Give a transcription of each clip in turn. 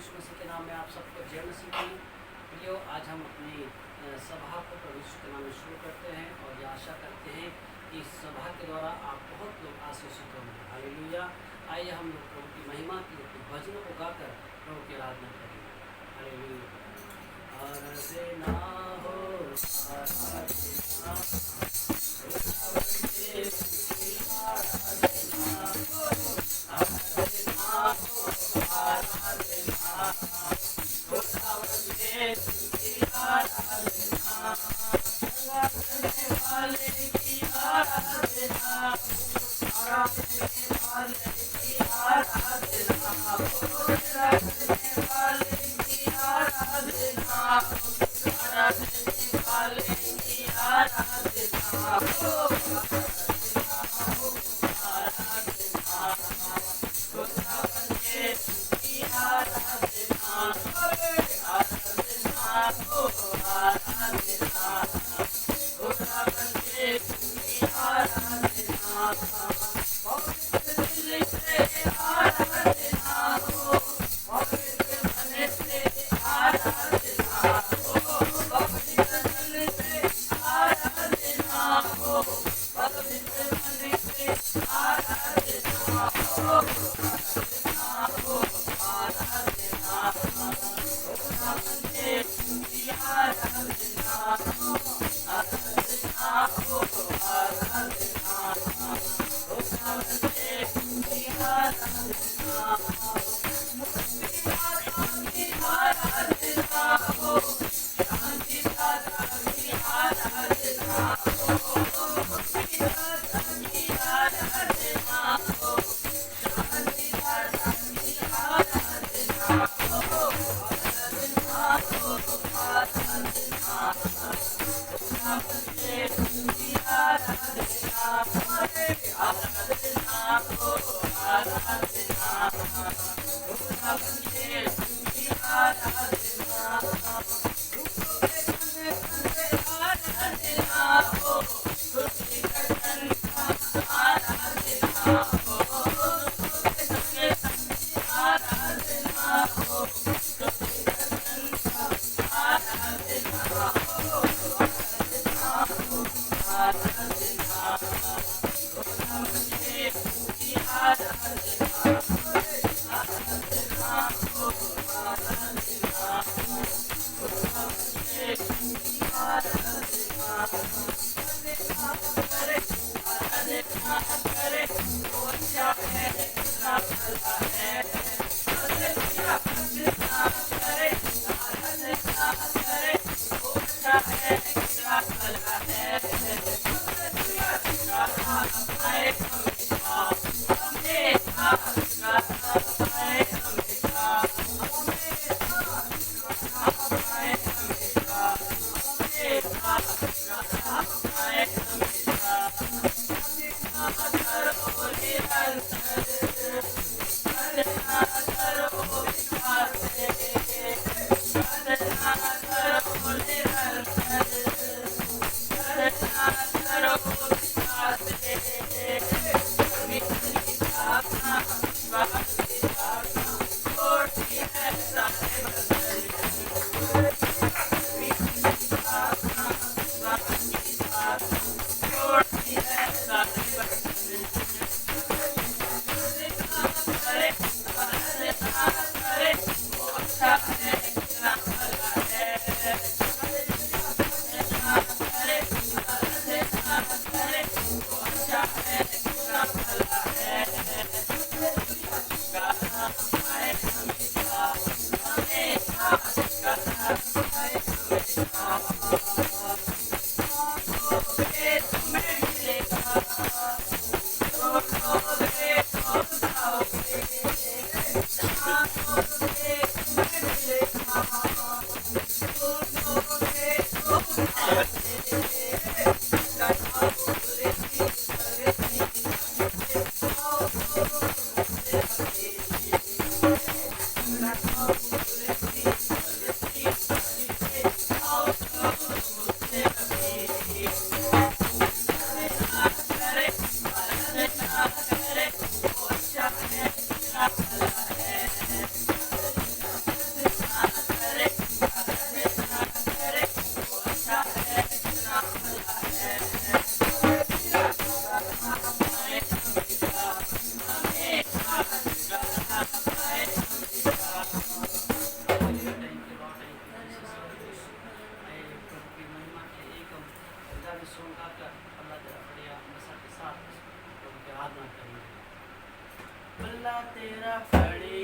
यीशु मसीह के नाम में आप सबको जय मसीह की। प्रियो, आज हम अपनी सभा को प्रभु यीशु के नाम में शुरू करते हैं और ये आशा करते हैं कि इस सभा के द्वारा आप बहुत लोग आशीषित होंगे। हालेलुया। आइए हम लोग प्रभु की महिमा की भजनों को गाकर प्रभु की आराधना करेंगे। हालेलुया। आराधना हो, आराधना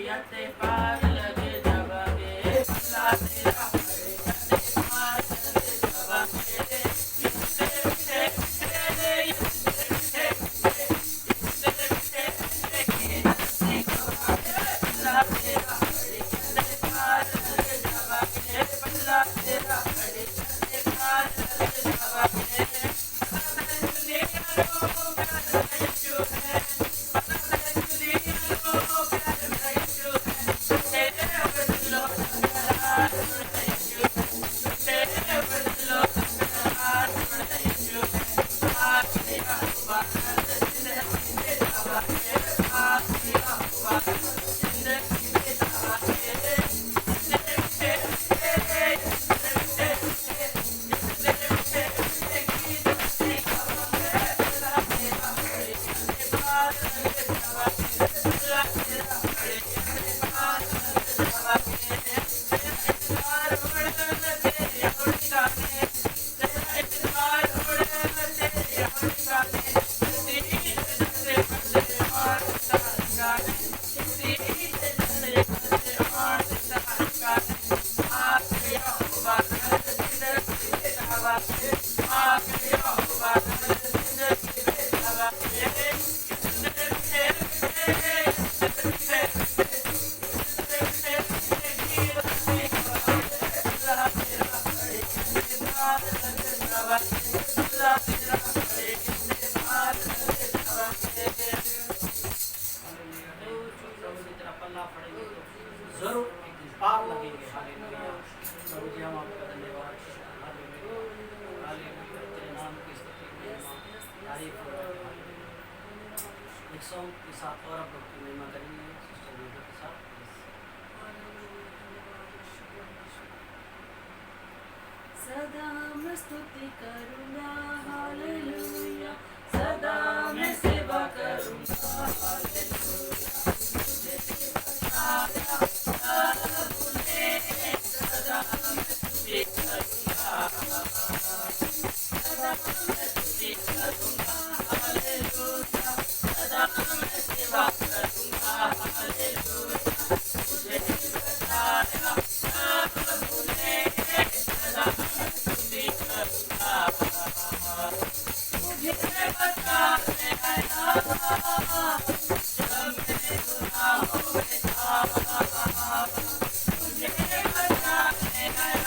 यते पार लगे जब के अल्लाह तेरा यते पार लगे जब के इतने मीठे मीठे इतने मीठे मीठे की हंसी अल्लाह तेरा यते पार लगे जब के अल्लाह तेरा यते पार लगे जब के जरूर एक दिन पार लगेंगे। हालेलुया। प्रभु जी हम आपका धन्यवाद हालेलुया हालेलुया तेरे नाम की स्तुति महिमा तारीफ हो। एक सॉन्ग के साथ और आप लोग की महिमा करेंगे सिस्टर मीडिया के साथ। सदा मैं स्तुति करूँगा हालेलुया सदा मैं सेवा करूँगा हालेलुया सदा मैं स्तुति करूँगा सदा मैं स्तुति करूँगा हालेलुया सदा मैं सेवा करूँगा हालेलुया मुझे बताया प्रभु ने सदा मैं स्तुति करूँगा मुझे बताने आया जब मैं गुनाहों में था मुझे बताने आया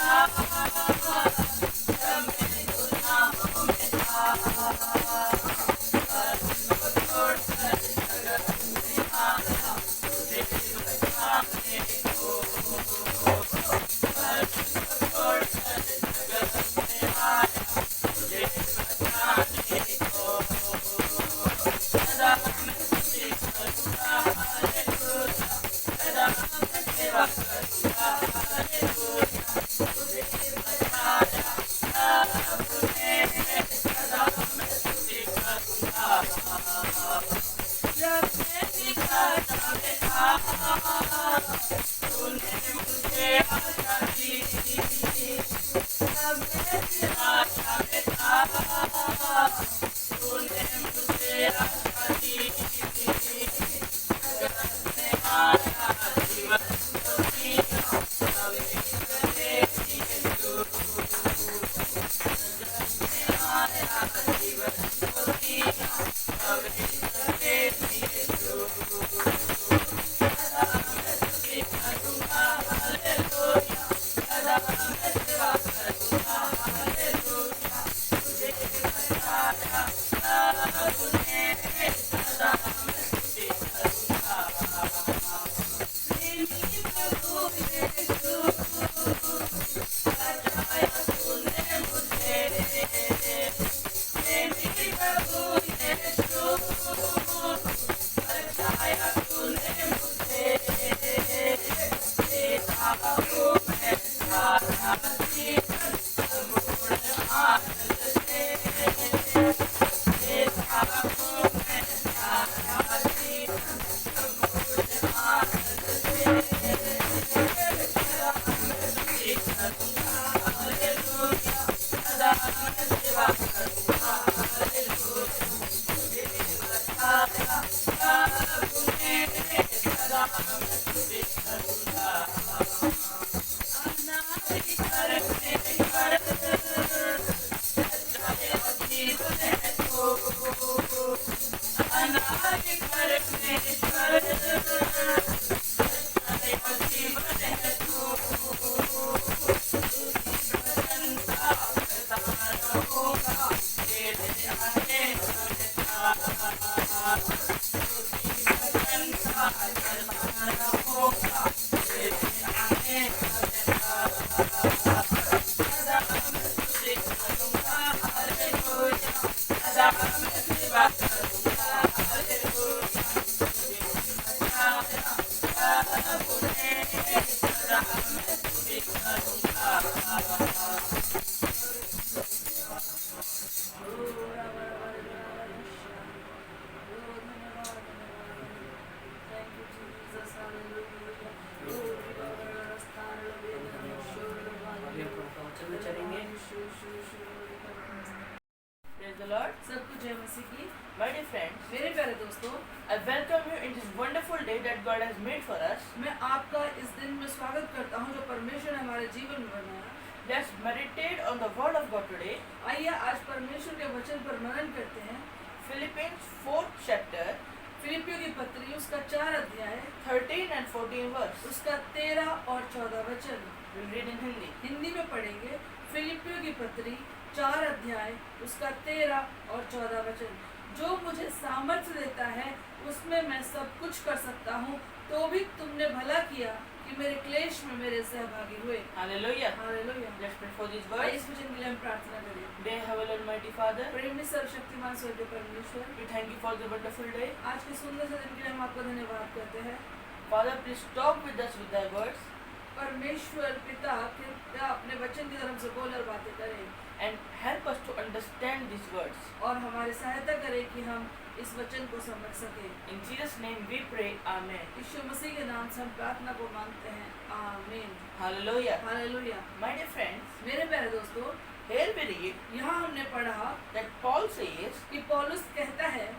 जब मैं गुनाहों में था को छोड़कर जगत में आया मुझे बताने को को छोड़कर जगत में आया मुझे बताने को सदा मैं स्तुति करूँगा हालेलुया सदा मैं सेवा करूँगा हालेलुया मुझे बताया प्रभु ने सदा मैं स्तुति करूँगा जब मैं ठिकाना में था स्तुति करूंगा। अनादि करने कर सच्चाई और जीवन है तू। अनादि करने कर सच्चाई और जीवन है तू। प्रसन्नता करता रहूंगा तेरे आगे हमेशा। प्रसन्नता करता रहूंगा तेरे आगे हमेशा। सदा मैं स्तुति करूंगा हालेलुया। सदा मैं सेवा करूंगा हालेलुया। तुझे बचाया प्रभु ने। सदा मैं स्तुति करूंगा। अभी हम प्रभु का वचन में चलेंगे। Praise the Lord. सबको जय मसीह की। My dear friends, मेरे प्यारे दोस्तों, I welcome you in this wonderful day that God has made for us. मैं आपका इस दिन में स्वागत करता हूं जो परमेश्वर ने हमारे जीवन में बनाया। Let's meditate on the word of God today. आइए आज परमेश्वर के वचन पर मनन करते हैं। Philippians 4th chapter, फिलिपियों की पत्री उसका 4 अध्याय 13 and 14 verse. उसका 13 और 14 वचन We'll read in Hindi. Hindi में पढ़ेंगे। फिलिपियों की पत्री 4 अध्याय उसका 13 और 14 वचन। जो मुझे सामर्थ्य देता है उसमें मैं सब कुछ कर सकता हूँ। तो भी तुमने भला किया कि मेरे क्लेश में मेरे सहभागी हुए। Hallelujah. Hallelujah. Let's pray for these आइए words. इस वचन के लिए हम प्रार्थना करें। Dear Heavenly Almighty Father, प्रेमी सर्वशक्तिमान स्वर्गीय परमेश्वर, we thank you for the wonderful day. आज के सुंदर से दिन के लिए हम आपका धन्यवाद करते हैं। Father, please talk with us with thy words परमेश्वर पिता कृपया अपने वचन की तरफ से बोल और बातें करें and help us to understand these words. और हमारी सहायता करें कि हम इस वचन को समझ सकें। In Jesus' name we pray. Amen. यीशु मसीह के नाम से हम प्रार्थना को मांगते हैं। आमीन। Hallelujah. Hallelujah. My dear friends, मेरे प्यारे दोस्तों, here we read यहाँ हमने पढ़ा that Paul says, कि पौलुस कहता है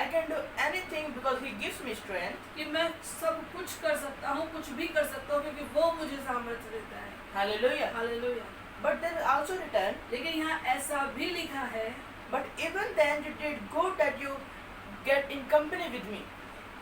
I can do anything because he gives me strength. कि मैं सब कुछ कर सकता हूँ, कुछ भी कर सकता हूँ क्योंकि वो मुझे सामर्थ्य देता है। Hallelujah. Hallelujah. But there is also written, लेकिन यहाँ ऐसा भी लिखा है but even then you did good that you get in company with me.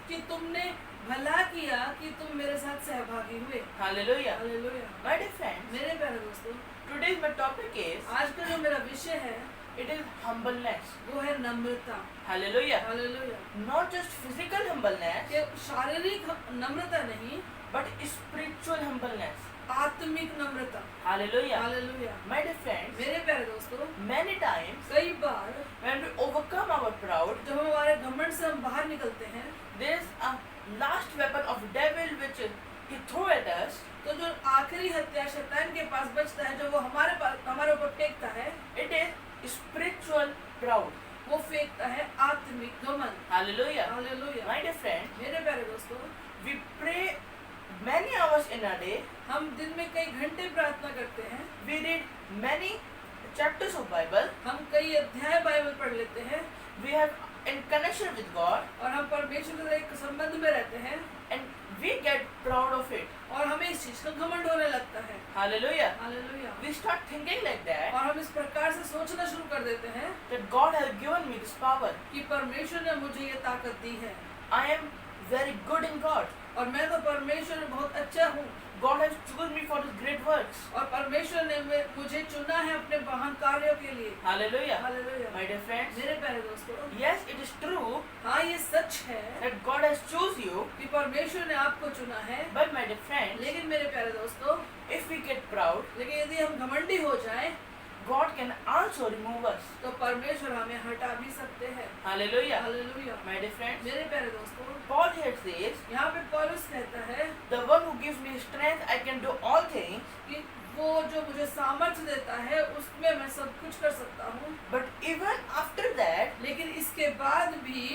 कि तुमने भला किया कि तुम मेरे साथ सहभागी हुए। Hallelujah. Hallelujah. My dear friends, मेरे प्यारे दोस्तों, today's my topic is, आज का जो मेरा विषय है it is humbleness. वो है नम्रता। Hallelujah. Hallelujah. Not just physical humbleness, कि शारीरिक नम्रता नहीं, but spiritual humbleness. आत्मिक नम्रता। Hallelujah. Hallelujah. My dear friends, मेरे प्यारे दोस्तों, many times कई बार when we overcome our pride, जब हम हमारे घमंड से हम बाहर निकलते हैं there is a last weapon of devil which he threw at us. तो जो आखिरी हत्या शैतान के पास बचता है, जो वो हमारे ऊपर फेंकता है, It is spiritual pride. वो फेंकता है आत्मिक घमंड। Hallelujah. Hallelujah. My dear friend, मेरे प्यारे दोस्तों, we pray many hours in a day. हम दिन में कई घंटे प्रार्थना करते हैं, We read many chapters of Bible. हम कई अध्याय बाइबल पढ़ लेते हैं We have in connection with God, और हम परमेश्वर के साथ एक संबंध में रहते हैं and we get proud of it. और हमें इस चीज का घमंड होने लगता है। Hallelujah. Hallelujah. We start thinking like that, और हम इस प्रकार से सोचना शुरू कर देते हैं that God has given me this power. कि परमेश्वर ने मुझे ये ताकत दी है I am very good in God. और मैं तो परमेश्वर में बहुत अच्छा हूँ God has chosen me for His great works. और परमेश्वर ने मुझे चुना है अपने महान कार्यों के लिए। Hallelujah. Hallelujah. My dear friends, मेरे प्यारे दोस्तों, yes, it is true हाँ ये सच है that God has chosen you, कि परमेश्वर ने आपको चुना है, but my dear friends, लेकिन मेरे प्यारे दोस्तों, if we get proud, लेकिन यदि हम घमंडी हो जाएं God can also remove us. तो परमेश्वर हमें हटा भी सकते हैं। Hallelujah. Hallelujah. My dear friends, मेरे प्यारे दोस्तों, Paul here says, यहाँ पे पौलुस कहता है the one who gives me strength, I can do all things, कि वो जो मुझे सामर्थ्य देता है उसमें मैं सब कुछ कर सकता हूँ, but even after that, लेकिन इसके बाद भी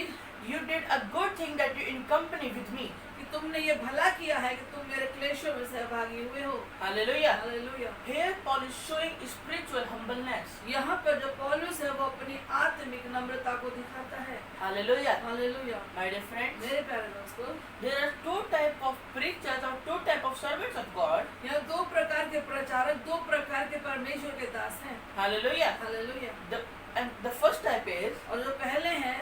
you did a good thing that you in company with me. कि तुमने ये भला किया है कि तुम मेरे क्लेशों में सहभागी हुए हो। Hallelujah. Hallelujah. Here Paul is showing spiritual humbleness. यहाँ पर जो पौलुस है वो अपनी आत्मिक नम्रता को दिखाता है। Hallelujah. Hallelujah. My dear friends, मेरे प्यारे दोस्तों, there are two type of preachers or two type of servants of God. यहाँ दो प्रकार के प्रचारक, दो प्रकार के परमेश्वर के दास हैं। Hallelujah. Hallelujah. And the first type is और जो पहले हैं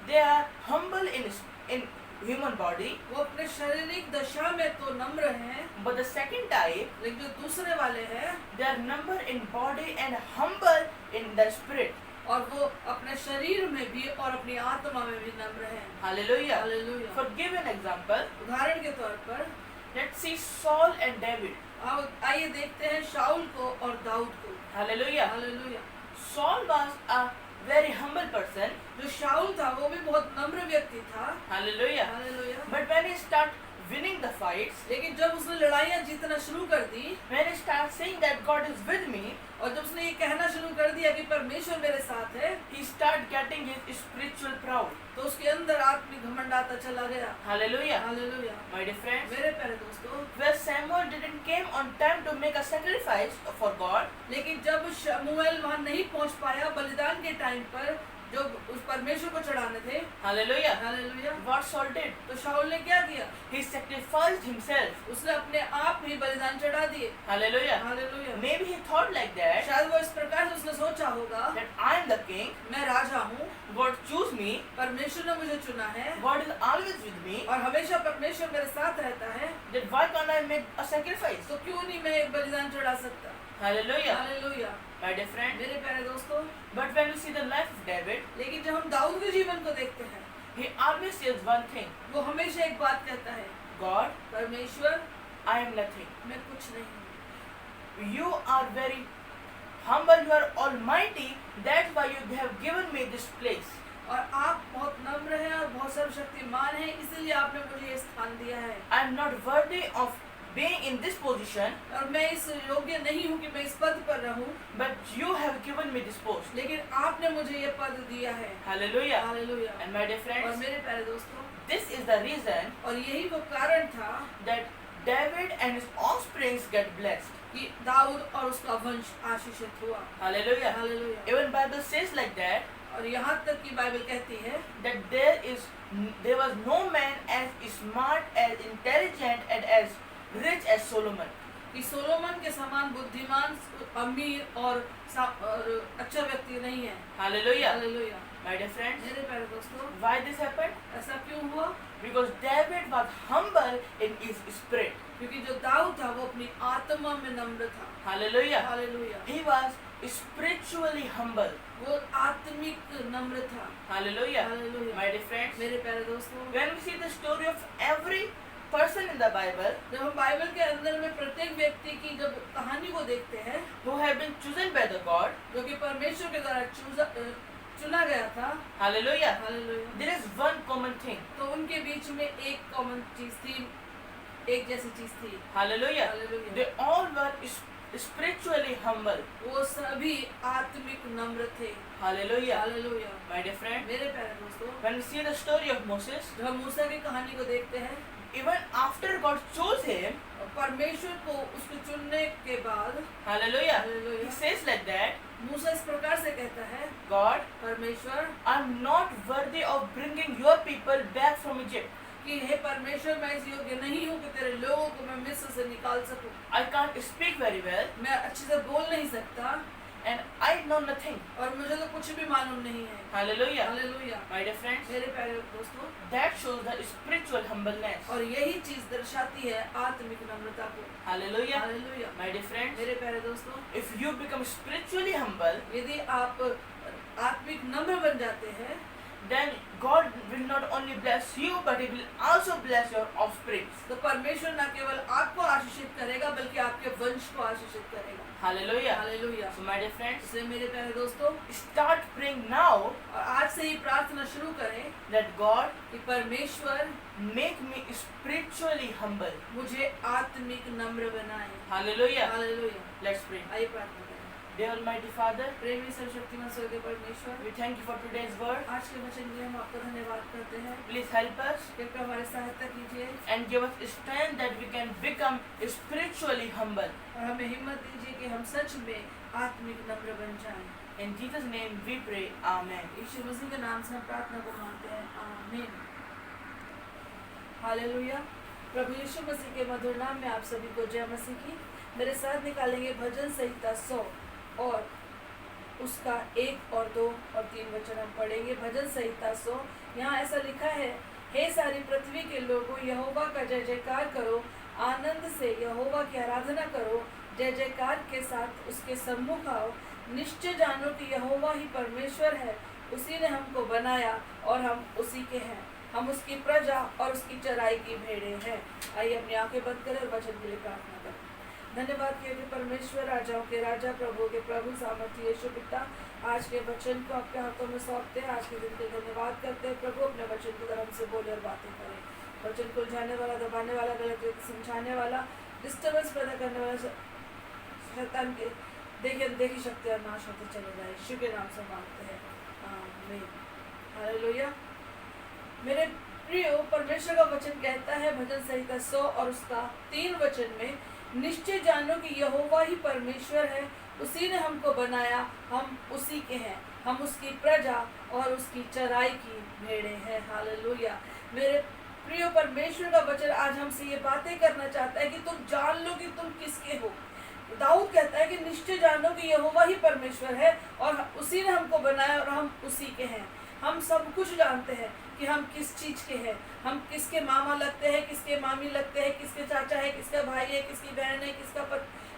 they are humble in human body, वो अपने शारीरिक दशा में तो नम्र हैं, but the second type लेकिन जो दूसरे वाले हैं they are number in body and humble in the spirit. और वो अपने शरीर में भी और अपनी आत्मा में भी नम्र हैं। Hallelujah. Hallelujah. For give an example, उदाहरण के तौर पर let's see Saul and David. आइए देखते हैं शाऊल को और दाऊद को। Hallelujah. Hallelujah. Saul was a very humble person. जो शाऊल था वो भी बहुत नम्र व्यक्ति था। Hallelujah. Hallelujah. But when he start winning the fights, लेकिन जब उसने लड़ाइयाँ जीतना शुरू कर दी when he start saying that God is with me, और जब उसने ये कहना शुरू कर दिया कि परमेश्वर मेरे साथ है, he start getting his spiritual proud. तो उसके अंदर आत्मिक घमंड आता चला गया। Hallelujah. Hallelujah. My dear friends, मेरे प्यारे दोस्तों, where Samuel didn't came on time to make a sacrifice for God, लेकिन जब शमूएल वहाँ नहीं पहुँच पाया बलिदान के टाइम पर जो उस परमेश्वर को चढ़ाने थे। hallelujah, hallelujah. what Saul did, तो शाऊल ने क्या किया? he sacrificed himself. उसने अपने आप ही बलिदान चढ़ा दिए। Hallelujah. Hallelujah. Maybe he thought like that, शायद वो इस प्रकार से उसने सोचा होगा, that I am the king, मैं राजा हूँ, God choose me, परमेश्वर ने मुझे चुना है God is always with me, और हमेशा परमेश्वर मेरे साथ रहता है, then why can't I make a sacrifice? तो क्यों नहीं मैं एक बलिदान चढ़ा सकता? Hallelujah. Hallelujah. My dear friend, मेरे प्यारे दोस्तों, but when we see the life of David, लेकिन जब हम दाऊद के जीवन को देखते हैं, he always says one thing, वो हमेशा एक बात कहता है, God, परमेश्वर I am nothing. मैं कुछ नहीं हूँ। You are very humble, you are almighty, that's why you have given me this place. और आप बहुत नम्र हैं और बहुत सर्वशक्तिमान हैं, इसीलिए आपने मुझे ये स्थान दिया है। I am not worthy of being in this position, और मैं इस योग्य नहीं हूँ कि मैं इस पद पर रहूँ, but you have given me this post. लेकिन आपने मुझे ये पद दिया है। Hallelujah. Hallelujah. And my dear और friends, मेरे प्यारे दोस्तों, this is the reason और यही वो कारण था that David and his offsprings get blessed. कि दाऊद और उसका वंश आशीषित हुआ। Hallelujah. Hallelujah. Even Bible says like that, और यहाँ तक की बाइबल कहती है that there was no man as smart, as intelligent, and as rich as Solomon. कि सोलोमन के समान बुद्धिमान, अमीर और अच्छा व्यक्ति नहीं है। Hallelujah. Hallelujah. My dear friends, मेरे प्यारे दोस्तों, why this happened? ऐसा क्यों हुआ? Because David was humble in his spirit. क्योंकि जो दाऊद था वो अपनी आत्मा में नम्र था। Hallelujah. Hallelujah. He was spiritually humble. वो आत्मिक नम्र था। Hallelujah. Hallelujah. My dear friends, मेरे प्यारे दोस्तों, when we see the story of every person in the Bible जब हम बाइबल के अंदर में प्रत्येक व्यक्ति की जब कहानी को देखते हैं who have been chosen by the God, जो कि परमेश्वर के द्वारा चुना गया था, hallelujah, hallelujah, there is one common thing. तो उनके बीच में एक कॉमन चीज थी, एक जैसी चीज थी। Hallelujah. Hallelujah. They all were spiritually humble. वो सभी आत्मिक नम्र थे। Hallelujah. Hallelujah. My dear friend, मेरे प्यारे दोस्तों, when we see the story of Moses, जब हम मूसा की कहानी को देखते हैं, even after God chose him, परमेश्वर को उसको चुनने के बाद, hallelujah, Hallelujah. he says like that, मूसा इस प्रकार से कहता है, God, परमेश्वर I'm not worthy of bringing your people back from Egypt. कि हे परमेश्वर, मैं इस योग्य नहीं हूँ कि तेरे लोगों को मैं मिस्र से निकाल सकूं। I can't speak very well, मैं अच्छे से बोल नहीं सकता and I know nothing. और मुझे तो कुछ भी मालूम नहीं है। Hallelujah. Hallelujah. My dear friends, मेरे प्यारे दोस्तों, that shows the spiritual humbleness. और यही चीज दर्शाती है आत्मिक नम्रता को। Hallelujah. Hallelujah. My dear friends, मेरे प्यारे दोस्तों, if you become spiritually humble, यदि आप आत्मिक नम्र बन जाते हैं, then God will not only bless you, but He will also bless your offspring. तो परमेश्वर न केवल आपको आशीषित करेगा बल्कि आपके वंश को आशीषित करेगा। Hallelujah. Hallelujah. So my dear friends, इसलिए मेरे प्यारे दोस्तों, start praying now और आज से ही प्रार्थना शुरू करें that God कि परमेश्वर make me spiritually humble. मुझे आत्मिक नम्र बनाए। Hallelujah. हालेलुया। Let's pray. आइए प्रार्थना करें। Dear Almighty Father, प्रेमी सर्वशक्तिमान स्वर्गीय परमेश्वर, we thank you for today's word. आज के वचन के लिए हम आपका धन्यवाद करते हैं। Please help us कृपया हमारी सहायता कीजिए and give us strength that we can become spiritually humble. और हमें हिम्मत दीजिए कि हम सच में आत्मिक नम्र बन जाएं। In Jesus' name we pray. Amen. यीशु मसीह के नाम से हम प्रार्थना को मांगते हैं, आमीन। हालेलुया। प्रभु यीशु मसीह के मधुर नाम में आप सभी को जय मसीह की। मेरे साथ निकालेंगे भजन संहिता 100 और उसका 1 और 2 और 3 वचन हम पढ़ेंगे। भजन संहिता 100, यहाँ ऐसा लिखा है, हे सारी पृथ्वी के लोगों, यहोवा का जय जयकार करो, आनंद से यहोवा की आराधना करो, जय जयकार के साथ उसके सम्मुख आओ। निश्चय जानो कि यहोवा ही परमेश्वर है, उसी ने हमको बनाया और हम उसी के हैं, हम उसकी प्रजा और उसकी चराई की भेड़ें हैं। आइए अपनी आंखें बंद करें और वचन के लिए प्रार्थना करें। धन्यवाद किया कि परमेश्वर, राजाओं के राजा, प्रभु के प्रभु, सामर्थ्य यीशु पिता, आज के वचन को आपके हाथों में सौंपते हैं। आज के दिन के धन्यवाद करते हैं प्रभु, अपने वचन को धर्म से बोले और बातें करें। वचन को उलझाने वाला, दबाने वाला, गलत समझाने वाला, डिस्टर्बेंस पैदा करने वाला शैतान के देखिए देखी शक्ति और नाश होते चले जाए। यीशु के नाम से मांगते हैं, आमीन। हालेलुया। मेरे प्रियो, परमेश्वर का वचन कहता है भजन संहिता 100 और उसका 3 वचन में, निश्चय जानो कि यहोवा ही परमेश्वर है, उसी ने हमको बनाया, हम उसी के हैं, हम उसकी प्रजा और उसकी चराई की भेड़ें हैं। हालेलुया। मेरे प्रियो, परमेश्वर का वचन आज हमसे ये बातें करना चाहता है कि तुम जान लो कि तुम किसके हो। दाऊद कहता है कि निश्चय जानो कि यहोवा ही परमेश्वर है और उसी ने हमको बनाया और हम उसी के हैं। हम सब कुछ जानते हैं कि हम किस चीज़ के हैं, हम किसके मामा लगते हैं, किसके मामी लगते हैं, किसके चाचा है, किसका भाई है, किसकी बहन है, किसका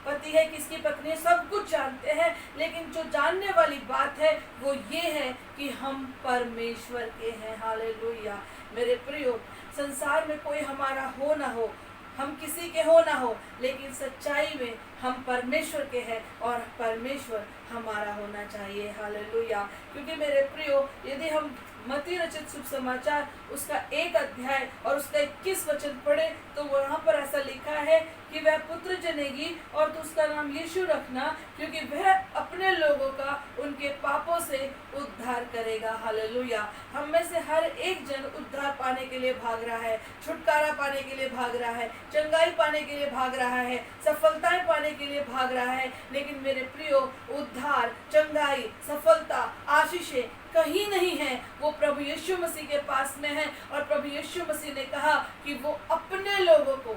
पति है, किसकी पत्नी है, सब कुछ जानते हैं। लेकिन जो जानने वाली बात है वो ये है कि हम परमेश्वर के हैं। हालेलुया। मेरे प्रियो, संसार में कोई हमारा हो ना हो, हम किसी के हो ना हो, लेकिन सच्चाई में हम परमेश्वर के हैं और परमेश्वर हमारा होना चाहिए। हालेलुया। क्योंकि मेरे प्रियो, यदि हम मत्ती रचित शुभ समाचार उसका 1 अध्याय और उसका 21 वचन पढ़े तो वहाँ पर ऐसा लिखा है कि वह पुत्र जनेगी और तो उसका नाम यीशु रखना, क्योंकि वह अपने लोगों का उनके पापों से उद्धार करेगा। हालेलुया। हम में से हर एक जन उद्धार पाने के लिए भाग रहा है, छुटकारा पाने के लिए भाग रहा है, चंगाई पाने के लिए भाग रहा है, सफलताएं पाने के लिए भाग रहा है। लेकिन मेरे प्रियो, उद्धार, चंगाई, सफलता, आशीषें कहीं नहीं है, वो प्रभु यीशु मसीह के पास में है। और प्रभु यीशु मसीह ने कहा कि वो अपने लोगों को,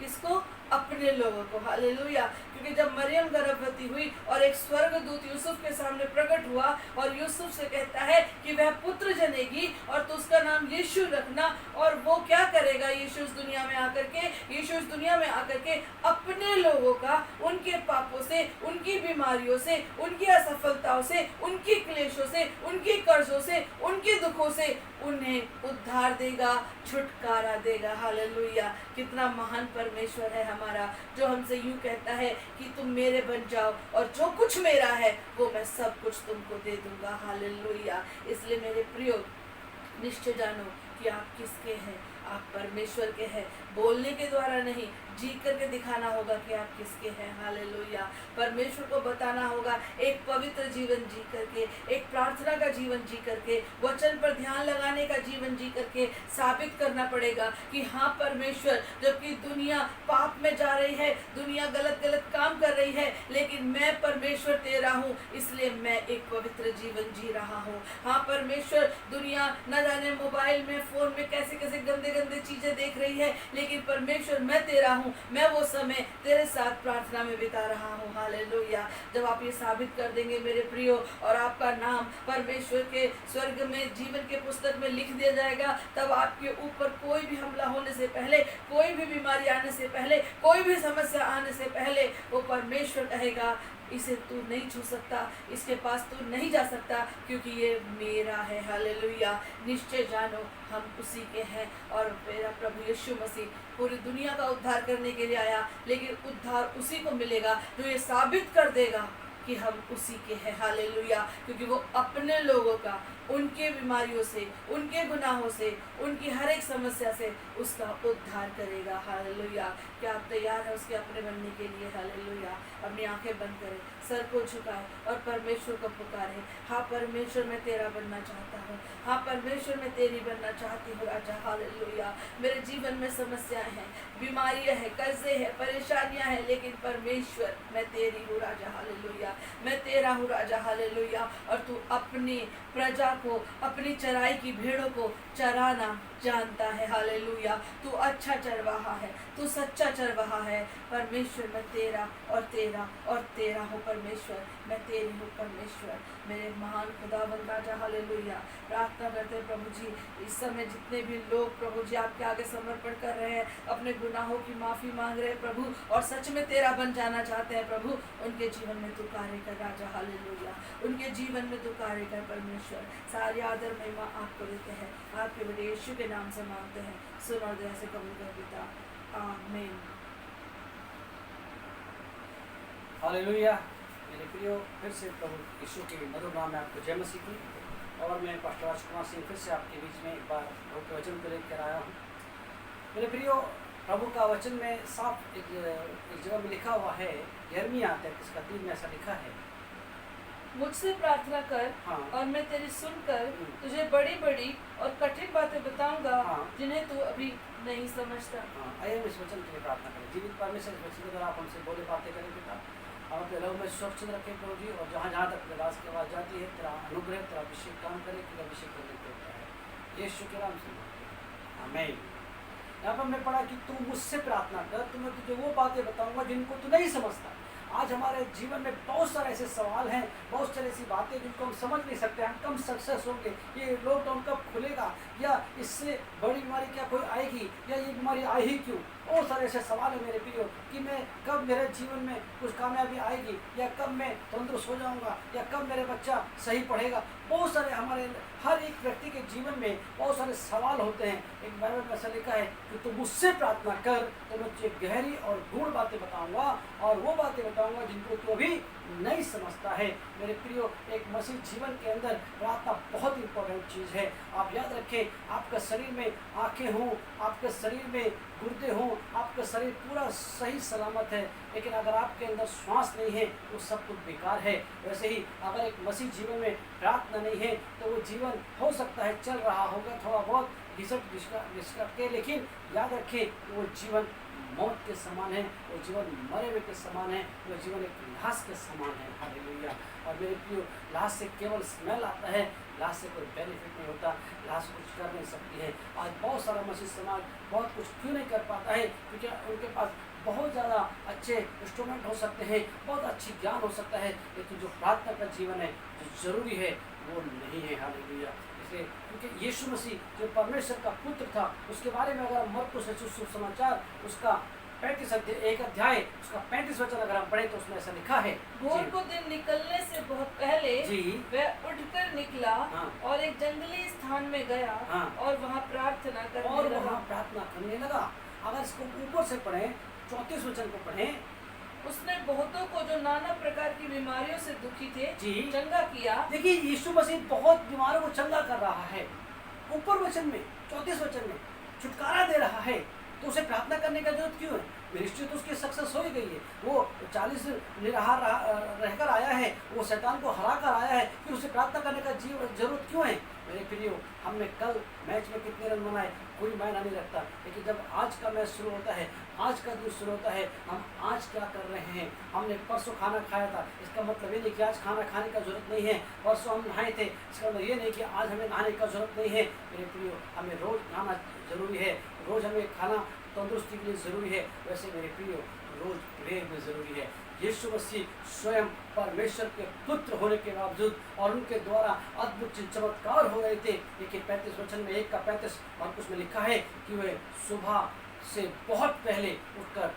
किसको? अपने लोगों को। हालेलुया। क्योंकि जब मरियम गर्भवती हुई और एक स्वर्गदूत यूसुफ के सामने प्रकट हुआ और यूसुफ से कहता है कि वह पुत्र जनेगी और तो उसका नाम यीशु रखना, और वो क्या करेगा यीशु इस दुनिया में आकर के? यीशु इस दुनिया में आकर के अपने लोगों का उनके पापों से, उनकी बीमारियों से, उनकी असफलताओं से, उनकी क्लेशों से, उनकी कर्जों से, उनके दुखों से उन्हें उद्धार देगा, छुटकारा देगा। हालेलुया। कितना महान परमेश्वर है हमारा, जो हमसे यूं कहता है कि तुम मेरे बन जाओ और जो कुछ मेरा है वो मैं सब कुछ तुमको दे दूंगा। हालेलुया। इसलिए मेरे प्रियो, निश्चय जानो कि आप किसके हैं, आप परमेश्वर के हैं। बोलने के द्वारा नहीं, जी करके दिखाना होगा कि आप किसके हैं। हालेलुया। परमेश्वर को बताना होगा, एक पवित्र जीवन जी करके, एक प्रार्थना का जीवन जी करके, वचन पर ध्यान लगाने का जीवन जी करके साबित करना पड़ेगा कि हाँ परमेश्वर, जबकि दुनिया पाप में जा रही है, दुनिया गलत गलत काम कर रही है, लेकिन मैं परमेश्वर तेरा हूँ, इसलिए मैं एक पवित्र जीवन जी रहा हूँ। हाँ परमेश्वर, दुनिया न जाने मोबाइल में, फोन में कैसे कैसे गंदे गंदे चीजें देख रही है, लेकिन परमेश्वर मैं तेरा हूँ, मैं वो समय तेरे साथ प्रार्थना में बिता रहा हूँ। हालेलुया। जब आप ये साबित कर देंगे मेरे प्रियो, और आपका नाम परमेश्वर के स्वर्ग में जीवन के पुस्तक में लिख दिया जाएगा, तब आपके ऊपर कोई भी हमला होने से पहले, कोई भी बीमारी आने से पहले, कोई भी समस्या आने से पहले वो परमेश्वर कहेगा, इसे तू नहीं छू सकता, इसके पास तू नहीं जा सकता, क्योंकि ये मेरा है। हालेलुया। निश्चय जानो हम उसी के हैं, और मेरा प्रभु यीशु मसीह पूरी दुनिया का उद्धार करने के लिए आया, लेकिन उद्धार उसी को मिलेगा जो ये साबित कर देगा कि हम उसी के हैं। हालेलुया। क्योंकि वो अपने लोगों का उनके बीमारियों से, उनके गुनाहों से, उनकी हर एक समस्या से उसका उद्धार करेगा। हालेलुया। क्या आप तैयार हैं उसके अपने बनने के लिए? हालेलुया। अपनी आंखें बंद करें, सर को झुकाएं और परमेश्वर को पुकारें। हाँ परमेश्वर, मैं तेरा बनना चाहता हूँ। हाँ परमेश्वर, मैं तेरी बनना चाहती हूँ राजा। हालेलुया। मेरे जीवन में समस्याएं हैं, बीमारियां हैं, कर्जे हैं, परेशानियां हैं, लेकिन परमेश्वर मैं तेरी हूँ राजा। हालेलुया। मैं तेरा हूँ राजा। हालेलुया। और तू अपनी प्रजा को, अपनी चराई की भेड़ों को चराना जानता है। हालेलुया। तू अच्छा चरवाहा है, तू सच्चा चरवाहा है। परमेश्वर, मैं तेरा और तेरा और तेरा हूँ। परमेश्वर, मैं तेरी हूँ। परमेश्वर, मेरे महान खुदावंद राजा। हालेलुया। प्रार्थना करते हैं प्रभु जी, इस समय जितने भी लोग प्रभु जी आपके आगे समर्पण कर रहे हैं, अपने गुनाहों की माफ़ी मांग रहे हैं प्रभु, और सच में तेरा बन जाना चाहते हैं प्रभु, उनके जीवन में तू कार्य कर राजा। हालेलुया। उनके जीवन में तू कार्य कर परमेश्वर। सारी आदर महिमा आपको देते हैं, आपके बेटे यीशु के नाम से मांगते हैं। सुन और दया से कबूल कर पिता। आमीन। हालेलुया। मेरे प्रियो, फिर से प्रभु यीशु के मधुर नाम में आपको जय मसीह की। और मैं पास्टर राजकुमार सिंह फिर से आपके बीच में एक बार प्रभु के वचन को लेकर आया हूँ। मेरे प्रियो, प्रभु का वचन में साफ एक जगह में लिखा हुआ है, यिर्मयाह 33:3 में ऐसा लिखा है, मुझसे प्रार्थना कर हाँ। और मैं तेरी सुनकर तुझे बड़ी बड़ी और कठिन बातें बताऊंगा, हाँ। जिन्हें तू अभी नहीं समझता। हाँ, आइए हम इस वचन के लिए प्रार्थना करें। जीवित परमेश्वर, इस वचन के द्वारा आप हमसे बोले बातें करें पिता। हम अपने लहू में सुरक्षित रखें प्रभु जी, और जहाँ जहाँ तक प्रकाश की आवाज़ जाती है, तेरा अनुग्रह, तेरा अभिषेक काम करे, तेरा अभिषेक करने को होता है। यीशु के नाम से मांगते हैं, आमीन। यहाँ पर हमने पढ़ा कि तू मुझसे प्रार्थना कर, तो मैं तुझे वो बातें बताऊंगा जिनको तू नहीं समझता। आज हमारे जीवन में बहुत सारे ऐसे सवाल हैं, बहुत सारी ऐसी बातें जिनको हम समझ नहीं सकते। हम कम सक्सेस होंगे, ये लॉकडाउन कब खुलेगा, या इससे बड़ी बीमारी क्या कोई आएगी, या ये बीमारी आई ही क्यों। बहुत सारे ऐसे सवाल हैं मेरे प्रियो, कि मैं कब मेरे जीवन में कुछ कामयाबी आएगी, या कब मैं तंदुरुस्त हो जाऊंगा, या कब मेरे बच्चा सही पढ़ेगा। बहुत सारे हमारे हर एक व्यक्ति के जीवन में बहुत सारे सवाल होते हैं। एक बाइबल में ऐसा लिखा है कि तू मुझसे प्रार्थना कर, तो मैं तुझे गहरी और गूढ़ बातें बताऊंगा, और वो बातें बताऊंगा जिनको तू अभी नहीं समझता है। मेरे प्रियो, एक मसीह जीवन के अंदर प्रार्थना बहुत इंपॉर्टेंट चीज़ है। आप याद रखें, आपका शरीर में आंखें हों, आपके शरीर में गुर्दे हों, आपका शरीर पूरा सही सलामत है, लेकिन अगर आपके अंदर श्वास नहीं है तो सब कुछ बेकार है। वैसे ही अगर एक मसीह जीवन में प्रार्थना नहीं है तो वो जीवन हो सकता है चल रहा होगा थोड़ा बहुत घिसट के, लेकिन याद रखें वो जीवन मौत के समान है, वो जीवन मरे हुए के समान है, वो जीवन एक लाश के समान है। हालेलुया। और मेरे प्रियो, लाश से केवल स्मेल आता है, लाश से कोई बेनिफिट नहीं होता, लाश कुछ कर नहीं सकती है। आज बहुत सारा मसीह समाज बहुत कुछ क्यों नहीं कर पाता है, क्योंकि उनके पास बहुत ज़्यादा अच्छे इंस्ट्रूमेंट हो सकते हैं, बहुत अच्छी ज्ञान हो सकता है, लेकिन जो प्रार्थना का जीवन है, जो जरूरी है, वो नहीं है। हालेलुया। इसलिए क्योंकि यीशु मसीह जो परमेश्वर का पुत्र था, उसके बारे में अगर मरकुस सुसमाचार उसका 35 अध्याय उसका 35 वचन अगर हम पढ़े तो उसमें ऐसा लिखा है, भोर को दिन निकलने से बहुत पहले जी वह उठकर निकला, हाँ। और एक जंगली स्थान में गया, हाँ। और वहाँ प्रार्थना और करने वहाँ लगा। प्रार्थना करने लगा। अगर इसको ऊपर से पढ़ें, 34 वचन को पढ़ें, उसने बहुतों को जो नाना प्रकार की बीमारियों से दुखी थे जी। चंगा किया। देखिए, यीशु मसीह बहुत बीमारों को चंगा कर रहा है। ऊपर वचन में 34 वचन में छुटकारा दे रहा है, तो उसे प्रार्थना करने का जरूरत क्यों है? मिनिस्ट्री तो उसकी सक्सेस हो ही गई है, वो 40 निराहार रहकर आया है, वो शैतान को हरा कर आया है, फिर उसे प्रार्थना करने का जरूरत क्यों है? मेरे प्रियो, हमने कल मैच में कितने रन बनाए कोई मायना नहीं रखता, लेकिन जब आज का मैच शुरू होता है, आज का दिन शुरू होता है, हम आज क्या कर रहे हैं। हमने परसों खाना खाया था, इसका मतलब ये नहीं कि आज खाना खाने का जरूरत नहीं है। परसों हम नहाए थे, इसका मतलब ये नहीं कि आज हमें नहाने का जरूरत नहीं है। मेरे प्रियो, हमें रोज़ नहाना जरूरी है, रोज़ हमें खाना तंदुरुस्ती के लिए ज़रूरी है। वैसे मेरे प्रियो, रोज़ प्रेयर में ज़रूरी है। यीशु मसीह स्वयं परमेश्वर के पुत्र होने के बावजूद और उनके द्वारा अद्भुत चमत्कार हो रहे थे, लेकिन 35 वचन में 1 का 35 और उसमें लिखा है कि वे सुबह से बहुत पहले उठकर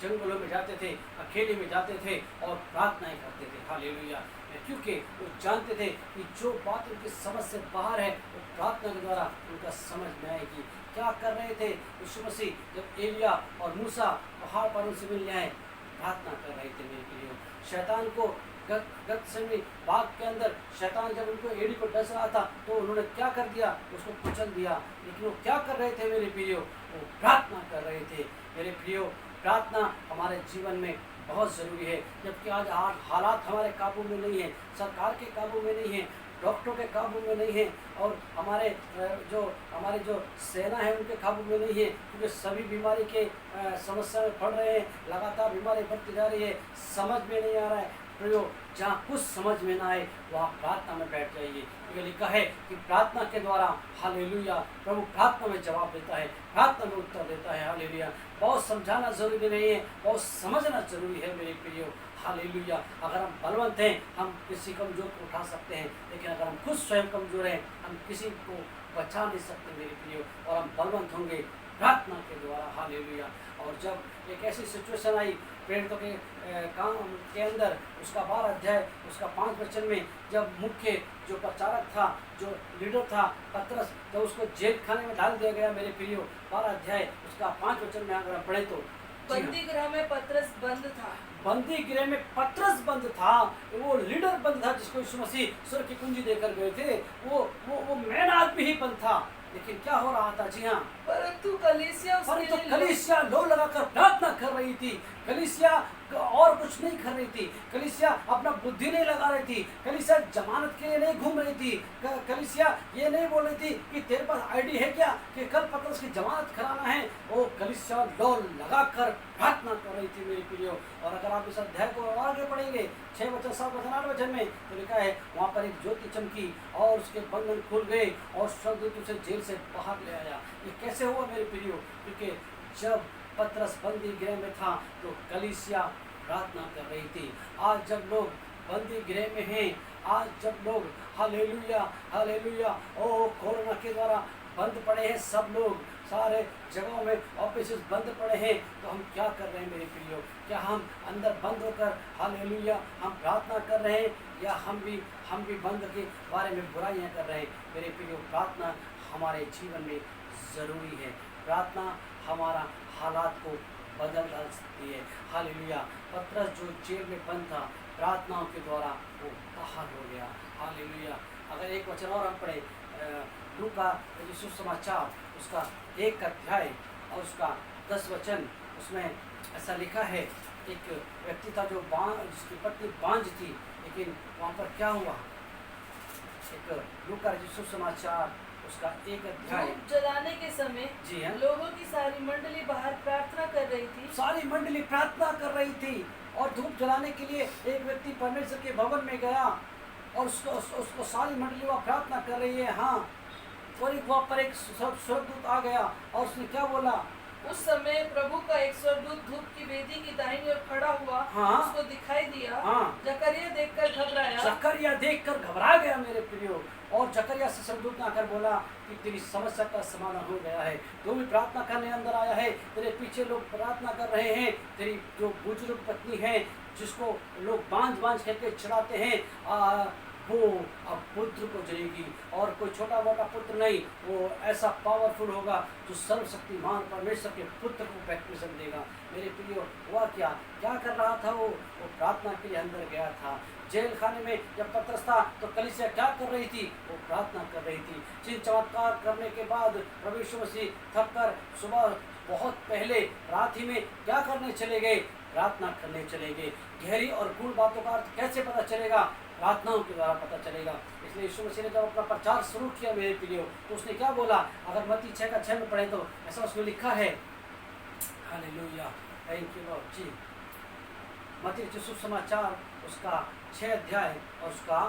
जंगलों में जाते थे, अकेले में जाते थे और प्रार्थनाएं करते थे। हालेलुया। क्योंकि वो जानते थे कि जो बात उनकी समझ से बाहर है वो प्रार्थना के द्वारा उनका समझ में आएगी। क्या कर रहे थे यीशु मसीह? जब एलिया और मूसा पहाड़ पर उनसे मिलने आए, प्रार्थना कर रहे थे। मेरे प्रियो, शैतान को गतसेमनी बाग के अंदर शैतान जब उनको एड़ी को डस रहा था तो उन्होंने क्या कर दिया, उसको कुचल दिया। लेकिन वो क्या कर रहे थे मेरे प्रियो, वो प्रार्थना कर रहे थे मेरे प्रियो। प्रार्थना हमारे जीवन में बहुत ज़रूरी है, जबकि आज हालात हमारे काबू में नहीं है, सरकार के काबू में नहीं है, डॉक्टरों के काबू में नहीं है, और हमारे जो सेना है उनके काबू में नहीं है, क्योंकि सभी बीमारी के समस्या में पड़ रहे हैं, लगातार बीमारी बढ़ती जा रही है, समझ में नहीं आ रहा है प्रयोग। जहाँ कुछ समझ में ना आए वहाँ प्रार्थना में बैठ जाइए, क्योंकि लिखा है कि प्रार्थना के द्वारा हालेलुया प्रभु प्रार्थना में जवाब देता है, प्रार्थना में उत्तर देता है। हालेलुया। बहुत समझाना जरूरी नहीं है, बहुत समझना जरूरी है मेरे प्रियो। हालेलुया। अगर हम बलवंत हैं हम किसी कमजोर को उठा सकते हैं, लेकिन अगर हम खुद स्वयं कमजोर हैं हम किसी को बचा नहीं सकते मेरे प्रियो। और हम बलवंत होंगे प्रार्थना के द्वारा। हालेलुया। और जब एक ऐसी सिचुएशन आई प्रेरितों के काम के अंदर, उसका 12 अध्याय उसका 5 वचन में, जब मुख्य जो प्रचारक था, जो लीडर था पतरस, जब उसको जेल खाने में डाल दिया गया मेरे प्रियो, 12 अध्याय उसका 5 वचन में अगर हम पढ़े तो, बंदी गृह में पतरस बंद था। बंदी गृह में पतरस बंद था। वो लीडर बंद था जिसको यीशु मसीह स्वर्ग की कुंजी देकर गए थे। वो मैन आदमी ही बंद था। लेकिन क्या हो रहा था? जी हाँ, परंतु कलीसिया लो लगाकर प्रार्थना कर रही थी। कलीसिया और कुछ नहीं कर रही थी। कलीसिया अपना बुद्धि नहीं लगा रही थी। कलीसिया जमानत के लिए नहीं घूम रही थी। कलीसिया ये नहीं बोल रही थी कि तेरे पास आईडी है क्या कि कल पतरस की जमानत कराना है। वो कलीसिया लो लगाकर प्रार्थना कर रही थी मेरे प्रियो। और अगर आप इस अध्याय को आगे पढ़ेंगे 6 वचन 7 वचन 8 वचन में, तो लिखा है वहाँ पर एक ज्योति चमकी और उसके बंधन खुल गए और स्वर्गदूत उसे जेल से बाहर ले आया। ये कैसे हुआ मेरे प्रियो? क्योंकि जब पतरस बंदी गृह में था तो कलीसिया प्रार्थना कर रही थी। आज जब लोग बंदी गृह में हैं, आज जब लोग हालेलुया हालेलुया ओ कोरोना के द्वारा बंद पड़े हैं, सब लोग सारे जगहों में ऑफिस बंद पड़े हैं, तो हम क्या कर रहे हैं मेरे प्रियो? क्या हम अंदर बंद होकर हालेलुया हम प्रार्थना कर रहे हैं, या हम भी बंद के बारे में बुराइयां कर रहे हैं? मेरे प्रियो, प्रार्थना हमारे जीवन में ज़रूरी है। प्रार्थना हमारा हालात को बदल डाल सकती है। हालेलुया। पतरस जो जेल में बंद था, प्रार्थनाओं के द्वारा वो बाहर हो गया। हालेलुया। अगर एक वचन और हम पढ़े, लूका यीशु समाचार उसका 1 अध्याय और उसका 10 वचन, उसमें ऐसा लिखा है, एक व्यक्ति था जो जिसकी पत्नी बांझ थी, लेकिन वहाँ पर क्या हुआ? एक लूका यीशु समाचार उसका 1 अध्याय। धूप जलाने के समय जी हाँ, लोगों की सारी मंडली बाहर प्रार्थना कर रही थी। सारी मंडली प्रार्थना कर रही थी, और धूप जलाने के लिए एक व्यक्ति परमेश्वर के भवन में गया और उसको सारी मंडली वहाँ प्रार्थना कर रही है। हाँ, और वहाँ पर एक स्वर्गदूत आ गया और उसने क्या बोला? उस समय प्रभु का एक स्वर्गदूत धूप की वेदी की दाहिनी ओर खड़ा हुआ, हाँ, उसको दिखाई दिया। हाँ, जकरिया देखकर घबरा गया मेरे प्रियो। और जकरिया से स्वर्गदूत ने आकर बोला कि तेरी समस्या का समाधान हो गया है, तू भी प्रार्थना करने अंदर आया है, तेरे पीछे लोग प्रार्थना कर रहे हैं। तेरी जो बुजुर्ग पत्नी है, जिसको लोग बांझ करके चढ़ाते हैं, वो अब पुत्र को जनेगी, और कोई छोटा मोटा पुत्र नहीं, वो ऐसा पावरफुल होगा जो सर्वशक्तिमान परमेश्वर के पुत्र को बैप्टिज्म देगा। मेरे प्रियो, हुआ क्या कर रहा था? वो प्रार्थना के लिए अंदर गया था। जेल खाने में जब पतरस था तो कलीसिया क्या कर रही थी? वो प्रार्थना कर रही थी। चिन्ह चमत्कार करने के बाद प्रभु यीशु मसीह थक कर सुबह बहुत पहले रात ही में क्या करने चले गए? प्रार्थना करने चले गए। गहरी और गूढ़ बातों का अर्थ कैसे पता चलेगा? प्रार्थनाओं के द्वारा पता चलेगा। इसलिए यीशु मसीह ने जब अपना प्रचार शुरू किया मेरे प्रियो, तो उसने क्या बोला? अगर मत्ती 6:6 में पढ़े तो ऐसा उसमें लिखा है। हालेलुया, थैंक यू लॉर्ड जी। मत्ती यीशु समाचार उसका 6 अध्याय और उसका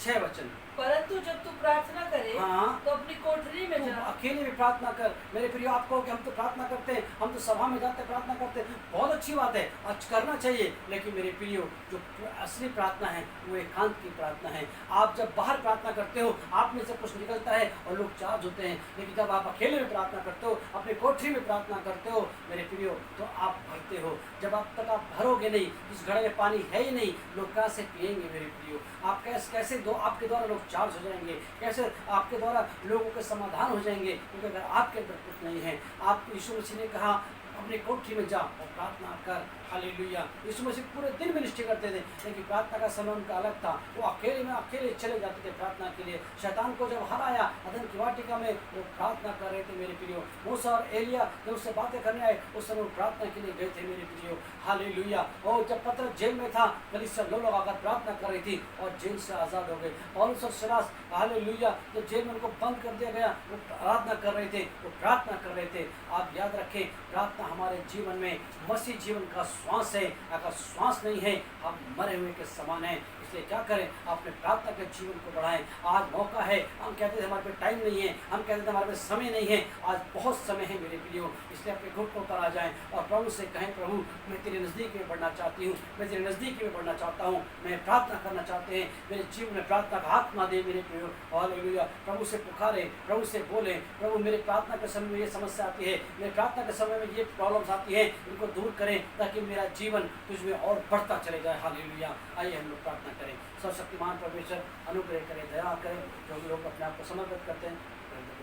6 वचन। परंतु जब तू प्रार्थना करे, हाँ, तो अपनी कोठरी में जा। अकेले भी प्रार्थना कर। मेरे प्रियो, आप कहो कि हम तो प्रार्थना करते हैं, हम तो सभा में जाते प्रार्थना करते हैं, बहुत अच्छी बात है, अच्छा करना चाहिए। लेकिन मेरे प्रियो, जो असली प्रार्थना है वो एकांत की प्रार्थना है। आप जब बाहर प्रार्थना करते हो, आप में से कुछ निकलता है और लोग चार्ज होते हैं, लेकिन जब आप अकेले में प्रार्थना करते हो, अपनी कोठरी में प्रार्थना करते हो मेरे प्रियो, तो आप भरते हो। जब आप तक आप भरोगे नहीं, इस घड़े में पानी है ही नहीं, लोग कहाँ से पिएंगे मेरे प्रियो? आप कैसे दो आपके द्वारा लोग चार्ज हो जाएंगे, कैसे आपके द्वारा लोगों के समाधान हो जाएंगे? क्योंकि अगर आपके अंदर कुछ नहीं है। आप यीशु मसीह ने कहा अपनी कोठरी में जा और प्रार्थना कर। हालेलुया। यीशु मसीह पूरे दिन मिनिस्ट्री करते थे, लेकिन प्रार्थना का समय उनका अलग था। वो अकेले चले जाते थे प्रार्थना के लिए। शैतान को जब हराया अदन की वाटिका में, वो प्रार्थना कर रहे थे मेरे प्रियो। मूसा और एलिया जब उससे बातें करने आए, उस समय वो प्रार्थना के लिए गए थे मेरे प्रियो। हालेलुया। और जब पतरस जेल में था, कलीसिया लोग आकर प्रार्थना कर रही थी और जेल से आज़ाद हो गए। पौलुस और सिलास, हालेलुया, जब जेल में उनको बंद कर दिया गया, वो आराधना कर रहे थे, वो प्रार्थना कर रहे थे। आप याद रखें, प्रार्थना हमारे जीवन में मसीह जीवन का श्वास है। अगर श्वास नहीं है, हम मरे हुए के समान हैं। इसलिए क्या करें, अपने प्रार्थना के जीवन को बढ़ाएं। आज मौका है। हम कहते थे हमारे पे टाइम नहीं है, हम कहते थे हमारे पे समय नहीं है। आज बहुत समय है मेरे प्रियो। इसलिए अपने घुटनों पर आ जाएं और प्रभु से कहें, प्रभु मैं तेरे नज़दीक में बढ़ना चाहती हूँ, मैं तेरे नज़दीक में बढ़ना चाहता हूँ, मैं प्रार्थना करना चाहते हैं। मेरे जीवन में प्रार्थना का आत्मा दे मेरे प्रियो। हालेलुया। प्रभु से पुकारें, प्रभु से बोलें, प्रभु मेरे प्रार्थना के समय में ये समस्या आती है, मेरे प्रार्थना के समय में ये प्रॉब्लम्स आती है, इनको दूर करें ताकि मेरा जीवन तुझ में और बढ़ता चले जाए। हालेलुया। आइए हम लोग प्रार्थना करें। सर्वशक्तिमान परमेश्वर अनुग्रह करें, दया करें। जो लोग अपने आप को समर्पित करते हैं,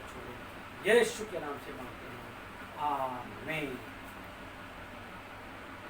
छोड़ें। यीशु के नाम से मांगते हैं, आमीन।